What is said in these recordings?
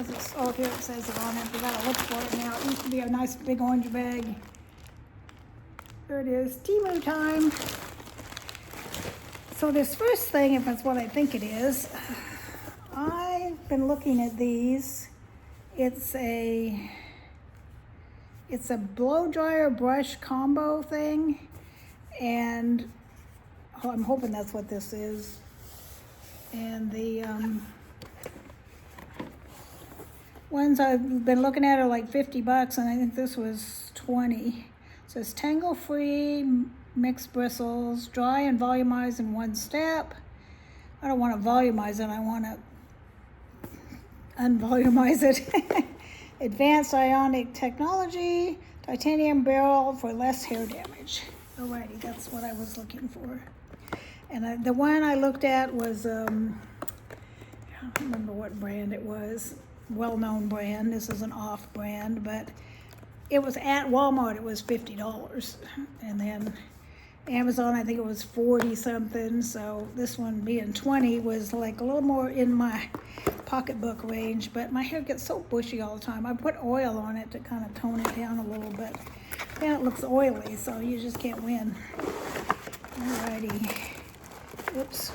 doesn't, oh, here it says it on it. We gotta look for it now. It used to be a nice big orange bag. There it is, Temu Time. So this first thing, if that's what I think it is, I've been looking at these. It's a blow dryer brush combo thing, and I'm hoping that's what this is. And the ones I've been looking at are like $50, and I think this was 20. It says tangle-free mixed bristles, dry and volumize in one step. I don't want to volumize it, I want to unvolumize it. Advanced ionic technology, titanium barrel for less hair damage. Alrighty, that's what I was looking for. And the one I looked at was, I don't remember what brand it was, well-known brand. This is an off brand, but it was at Walmart, it was $50. And then Amazon, I think it was 40 something. So this one being 20 was like a little more in my pocketbook range, but my hair gets so bushy all the time. I put oil on it to kind of tone it down a little bit. Then it looks oily, so you just can't win. Alrighty. Oops.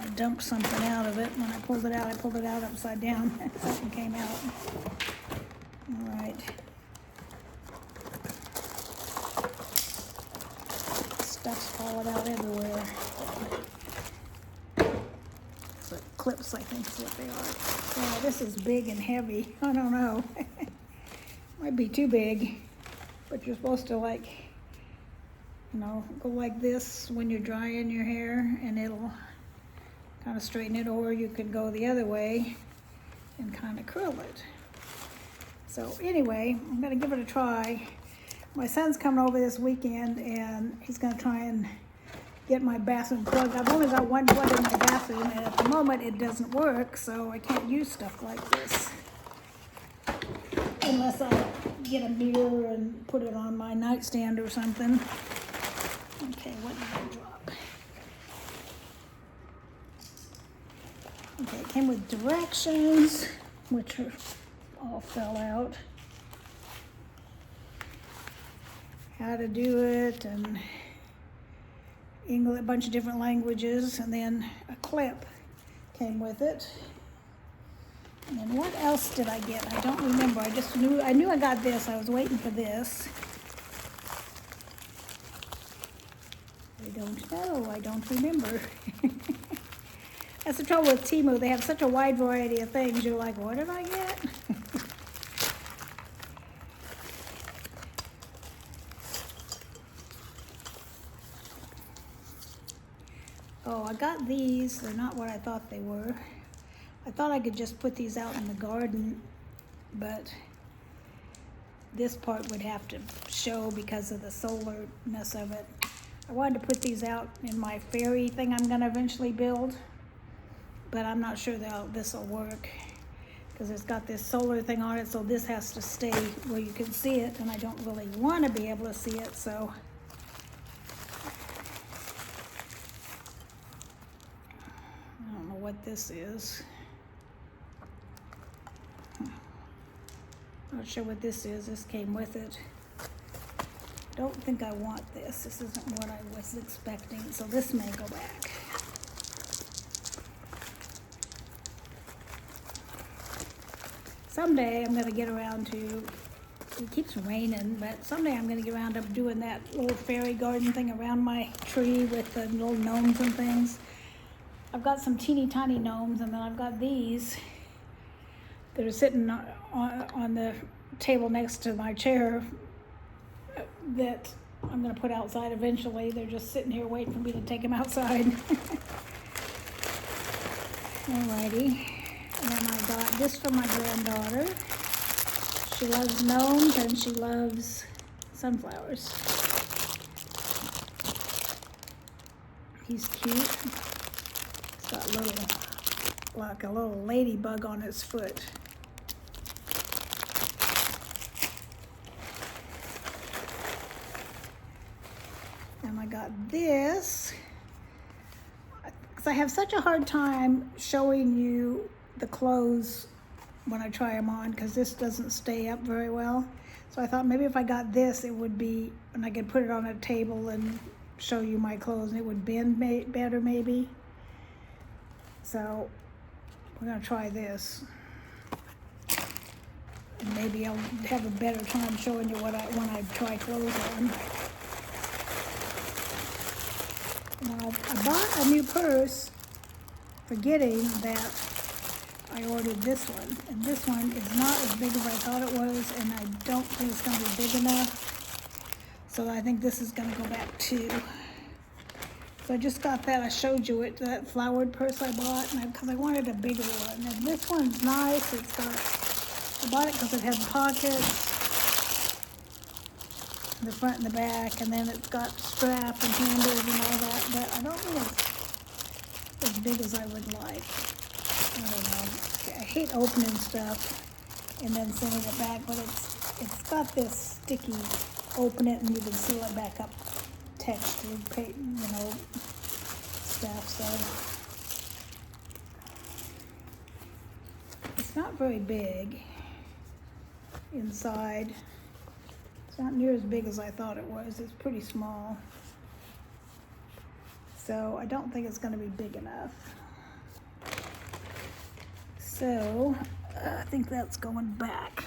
I dumped something out of it. When I pulled it out upside down. Something came out. Alright. Stuff's falling out everywhere. So clips, I think is what they are. Wow, this is big and heavy. I don't know. Might be too big. But you're supposed to, like, you know, go like this when you're drying your hair, and it'll kind of straighten it, or you can go the other way and kind of curl it. So anyway, I'm gonna give it a try. My son's coming over this weekend, and he's gonna try and get my bathroom plug. I've only got one plug in my bathroom, and at the moment it doesn't work, so I can't use stuff like this. Unless I get a mirror and put it on my nightstand or something. Okay, what did I drop? Okay, it came with directions, which all fell out. How to do it, and English, a bunch of different languages, and then a clip came with it. And then what else did I get? I don't remember. I knew I got this. I was waiting for this. I don't know. I don't remember. That's the trouble with Temu. They have such a wide variety of things. You're like, what did I get? Oh, I got these. They're not what I thought they were. I thought I could just put these out in the garden, but this part would have to show because of the solarness of it. I wanted to put these out in my fairy thing I'm going to eventually build, but I'm not sure that this will work because it's got this solar thing on it, so this has to stay where you can see it, and I don't really want to be able to see it, so I don't know what this is. Not sure what this is. This came with it. Don't think I want this. This isn't what I was expecting, so this may go back. Someday I'm going to get around to, it keeps raining, but someday I'm going to get around to doing that little fairy garden thing around my tree with the little gnomes and things. I've got some teeny tiny gnomes, and then I've got these that are sitting on the table next to my chair that I'm going to put outside eventually. They're just sitting here waiting for me to take them outside. Alrighty. And then I got this for my granddaughter. She loves gnomes and she loves sunflowers. He's cute. He's got like a little ladybug on his foot. And I got this. because I have such a hard time showing you the clothes when I try them on, because this doesn't stay up very well. So I thought maybe if I got this, it would be, and I could put it on a table and show you my clothes, and it would bend better maybe. So we're gonna try this. And maybe I'll have a better time showing you when I try clothes on. Now, I bought a new purse forgetting that I ordered this one, and this one is not as big as I thought it was, and I don't think it's going to be big enough, so I think this is going to go back too. So I just got that. I showed you it, that flowered purse I bought, because I wanted a bigger one, and this one's nice. It's got, I bought it because it had pockets in the front and the back, and then it's got strap and handles and all that, but I don't think it's as big as I would like. I don't know. I hate opening stuff and then sending it back, but it's got this sticky, open it and you can seal it back up textured, stuff. So it's not very big inside. It's not near as big as I thought it was. It's pretty small. So I don't think it's going to be big enough. So, I think that's going back.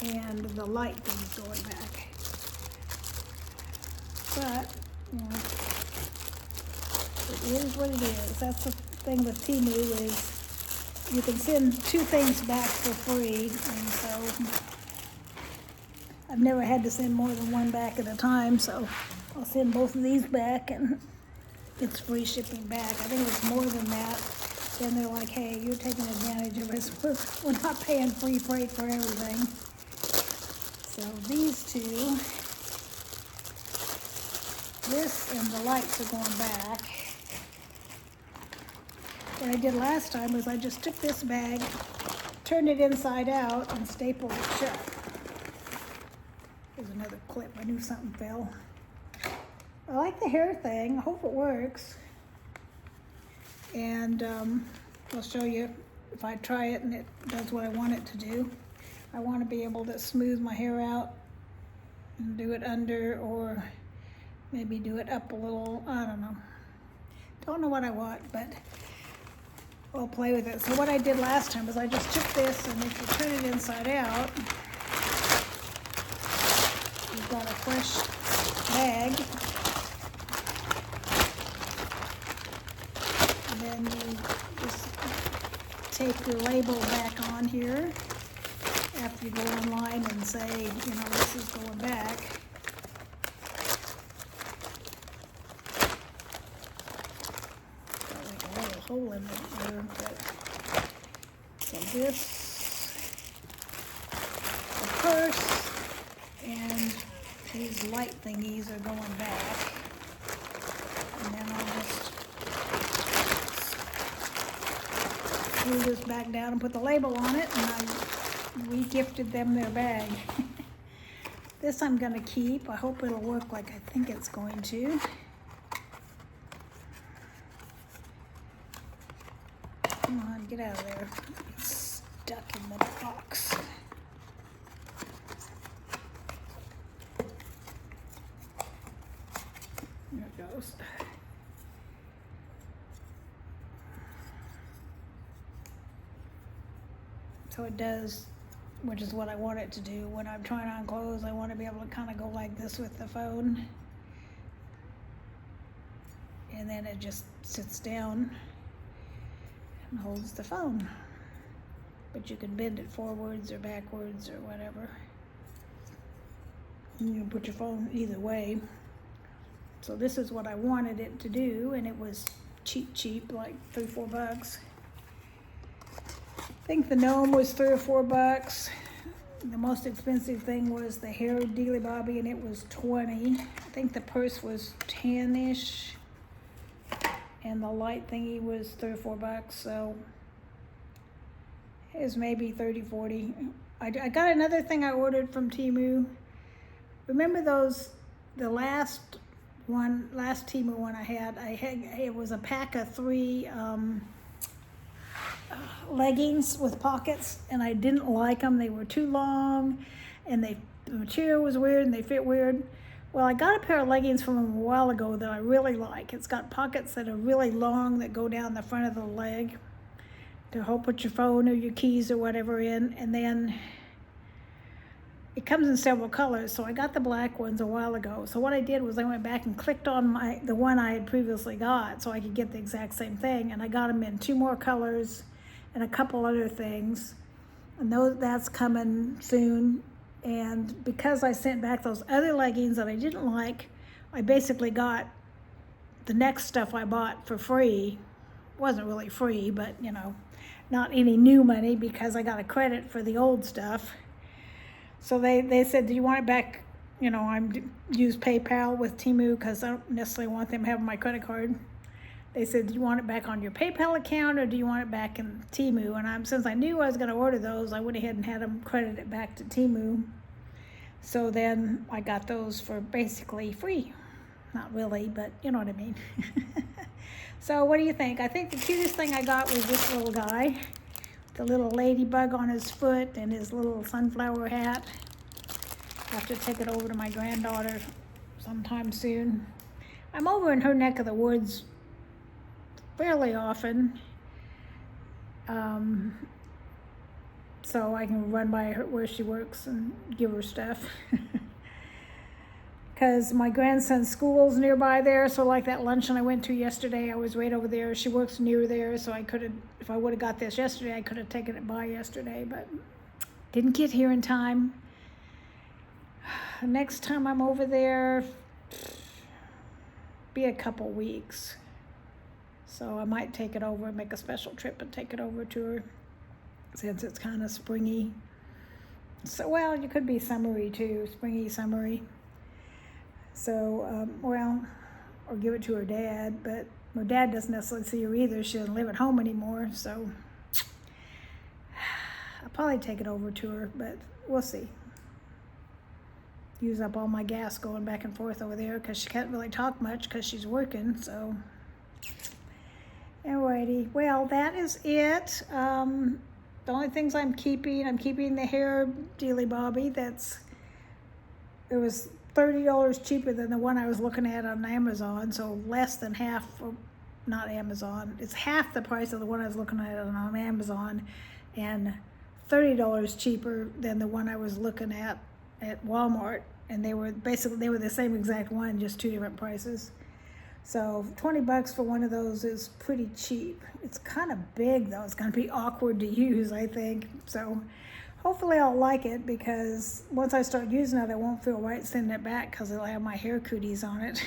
And the light thing's going back. But, it is what it is. That's the thing with Temu is you can send 2 things back for free. And so, I've never had to send more than 1 back at a time. So, I'll send both of these back and it's free shipping back. I think it's more than that. Then they're like, hey, you're taking advantage of us. We're not paying free freight for everything. So these 2, this and the lights are going back. What I did last time was I just took this bag, turned it inside out, and stapled it shut. Here's another clip. I knew something fell. I like the hair thing. I hope it works. And I'll show you if I try it and it does what I want it to do. I want to be able to smooth my hair out and do it under, or maybe do it up a little. I don't know. Don't know what I want, but I'll play with it. So what I did last time was I just took this, and if you turn it inside out, you've got a fresh bag. Then you just tape your label back on here after you go online and say, this is going back. Got like a little hole in it there, but so this, the purse, and these light thingies are going back. And then I'll just glue this back down and put the label on it, and I re-gifted them their bag. This I'm going to keep. I hope it'll work like I think it's going to. Come on, get out of there. It's stuck in the box. There it goes. So it does, which is what I want it to do. When I'm trying on clothes, I want to be able to kind of go like this with the phone. And then it just sits down and holds the phone. But you can bend it forwards or backwards or whatever. You can put your phone either way. So this is what I wanted it to do, and it was cheap, like $3 or $4. I think the gnome was $3 or $4. The most expensive thing was the hair Dealy Bobby, and it was $20. I think the purse was $10-ish, and the light thingy was $3 or $4. So it was maybe $30, $40. I got another thing I ordered from Temu. Remember those, the last last Temu one I had, it was a pack of 3 leggings with pockets, and I didn't like them. They were too long, and the material was weird, and they fit weird. Well, I got a pair of leggings from them a while ago that I really like. It's got pockets that are really long that go down the front of the leg to help put your phone or your keys or whatever in, and then it comes in several colors. So I got the black ones a while ago. So what I did was I went back and clicked on the one I had previously got so I could get the exact same thing, and I got them in 2 more colors and a couple other things, and that's coming soon. And because I sent back those other leggings that I didn't like, I basically got the next stuff I bought for free. It wasn't really free, but you know, not any new money because I got a credit for the old stuff. So they said, do you want it back? You know, I'm use PayPal with Temu because I don't necessarily want them having my credit card. They said, do you want it back on your PayPal account or do you want it back in Temu? And since I knew I was going to order those, I went ahead and had them credited back to Temu. So then I got those for basically free. Not really, but you know what I mean. So what do you think? I think the cutest thing I got was this little guy. The little ladybug on his foot and his little sunflower hat. I have to take it over to my granddaughter sometime soon. I'm over in her neck of the woods fairly often, so I can run by her where she works and give her stuff. Because my grandson's school's nearby there, so like that luncheon I went to yesterday, I was right over there. She works near there, so I could have, if I would have got this yesterday, I could have taken it by yesterday, but didn't get here in time. Next time I'm over there, be a couple weeks. So I might take it over, make a special trip and take it over to her, since it's kind of springy. So, well, you could be summery too, springy, summery. So, well, or give it to her dad, but her dad doesn't necessarily see her either. She doesn't live at home anymore, so I'll probably take it over to her, but we'll see. Use up all my gas going back and forth over there because she can't really talk much because she's working, so. Alrighty, well, that is it. The only things I'm keeping the hair dealy bobby. It was $30 cheaper than the one I was looking at on Amazon, so less than half, or not Amazon, it's half the price of the one I was looking at on Amazon, and $30 cheaper than the one I was looking at Walmart, and they were the same exact one, just 2 different prices. So $20 for one of those is pretty cheap. It's kind of big though. It's going to be awkward to use, I think. So hopefully I'll like it, because once I start using it, I won't feel right sending it back because it'll have my hair cooties on it.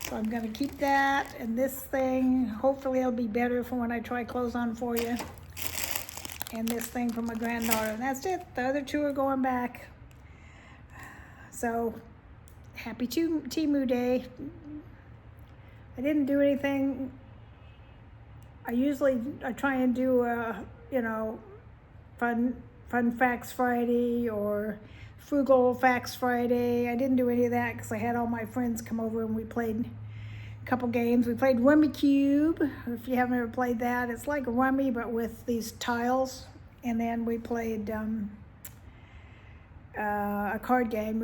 So I'm going to keep that, and this thing, hopefully it'll be better for when I try clothes on for you. And this thing for my granddaughter. And that's it. The other 2 are going back. So happy Temu Day. I didn't do anything. I try and do fun facts Friday or frugal facts Friday. I didn't do any of that because I had all my friends come over and we played a couple games. We played Rummy Cube. If you haven't ever played that, it's like Rummy but with these tiles. And then we played a card game.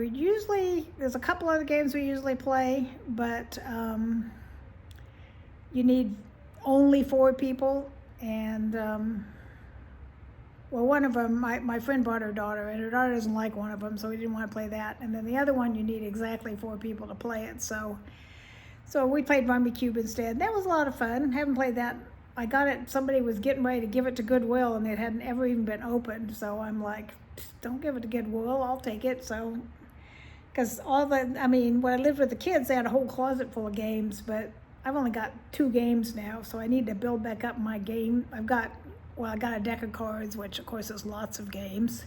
There's a couple other games we usually play, but you need only 4 people, and well, one of them, my friend brought her daughter, and her daughter doesn't like one of them, so we didn't want to play that. And then the other one, you need exactly 4 people to play it, so we played Rummy Cube instead. That was a lot of fun. Haven't played that. I got it, somebody was getting ready to give it to Goodwill, and it hadn't ever even been opened, so I'm like, don't give it to Goodwill, I'll take it. So, because when I lived with the kids, they had a whole closet full of games, but I've only got 2 games now, so I need to build back up my game. I got a deck of cards, which of course is lots of games.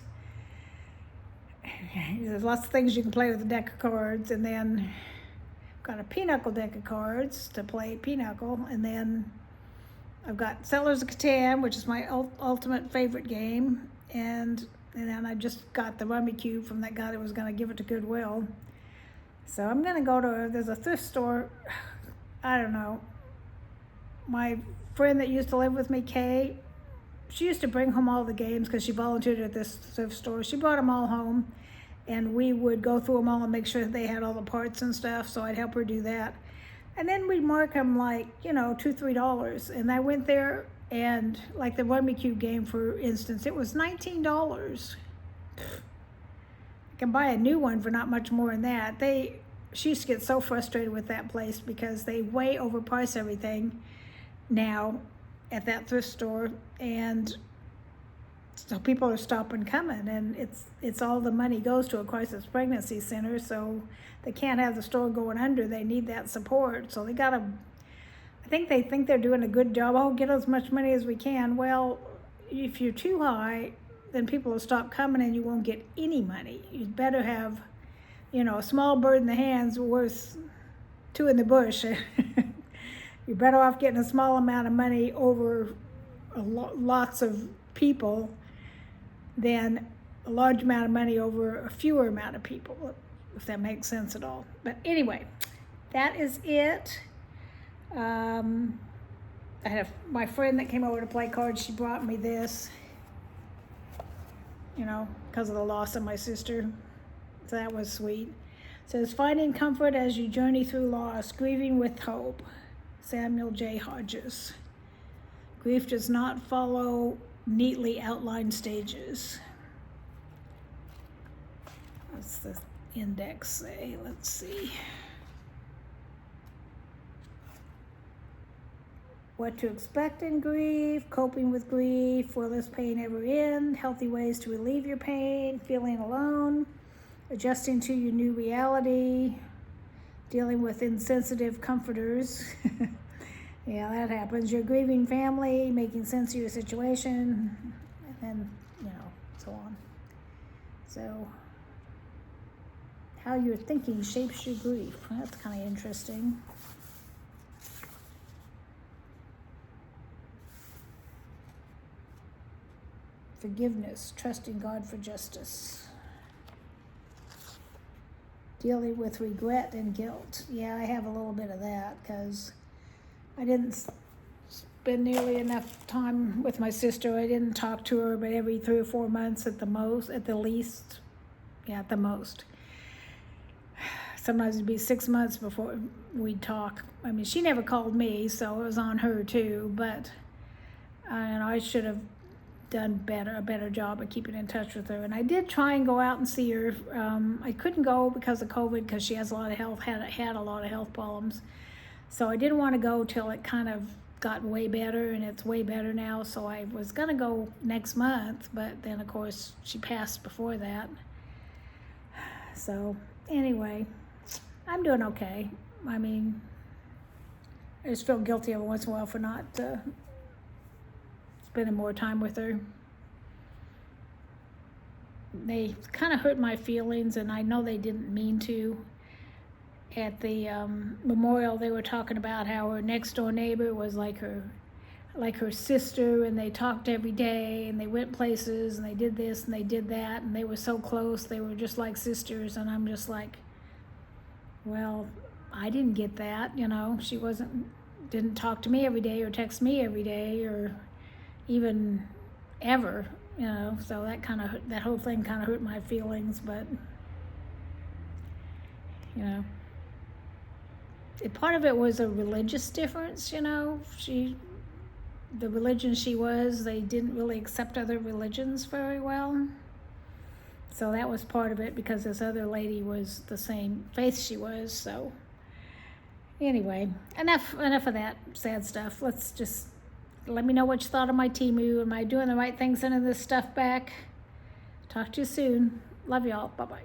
There's lots of things you can play with a deck of cards, and then I've got a Pinochle deck of cards to play Pinochle, and then I've got Settlers of Catan, which is my ultimate favorite game, and then I just got the Rummy Cube from that guy that was going to give it to Goodwill. So I'm gonna go to, there's a thrift store, I don't know. My friend that used to live with me, Kay, she used to bring home all the games because she volunteered at this thrift store. She brought them all home, and we would go through them all and make sure that they had all the parts and stuff, so I'd help her do that. And then we'd mark them like, $2, $3. And I went there, and like the Rugby Cube game, for instance, it was $19. I can buy a new one for not much more than that. She used to get so frustrated with that place because they way overprice everything now at that thrift store, and so people are stopping coming, and it's all the money goes to a crisis pregnancy center, so they can't have the store going under. They need that support, so they think they're doing a good job. Oh, get as much money as we can. Well, if you're too high, then people will stop coming and you won't get any money. You'd better have, a small bird in the hand's worth two in the bush. You're better off getting a small amount of money over lots of people than a large amount of money over a fewer amount of people, if that makes sense at all. But anyway, that is it. I had my friend that came over to play cards. She brought me this, because of the loss of my sister. So that was sweet. It says, finding comfort as you journey through loss, grieving with hope. Samuel J. Hodges. Grief does not follow neatly outlined stages. What's the index say? Let's see. What to expect in grief, coping with grief, will this pain ever end, healthy ways to relieve your pain, feeling alone, adjusting to your new reality, dealing with insensitive comforters. Yeah, that happens. Your grieving family, making sense of your situation, and then, so on. So, how your thinking shapes your grief. That's kind of interesting. Forgiveness, trusting God for justice. Dealing with regret and guilt. Yeah, I have a little bit of that because I didn't spend nearly enough time with my sister. I didn't talk to her but every 3 or 4 months at the least. Yeah, at the most. Sometimes it'd be 6 months before we'd talk. I mean, she never called me, so it was on her too, but I should have done a better job of keeping in touch with her. And I did try and go out and see her. I couldn't go because of COVID, because she has a lot of had a lot of health problems. So I didn't want to go till it kind of got way better, and it's way better now. So I was gonna go next month, but then of course she passed before that. So anyway, I'm doing okay. I mean, I just feel guilty every once in a while for not spending more time with her. They kind of hurt my feelings, and I know they didn't mean to. At the memorial, they were talking about how her next door neighbor was like her sister, and they talked every day, and they went places, and they did this and they did that, and they were so close. They were just like sisters. And I'm just like, well, I didn't get that. She didn't talk to me every day or text me every day or even ever. So that whole thing kind of hurt my feelings. But part of it was a religious difference. The religion she was, they didn't really accept other religions very well. So that was part of it, because this other lady was the same faith she was. So anyway, enough of that sad stuff. Let me know what you thought of my Temu. Am I doing the right thing sending this stuff back? Talk to you soon. Love y'all. Bye-bye.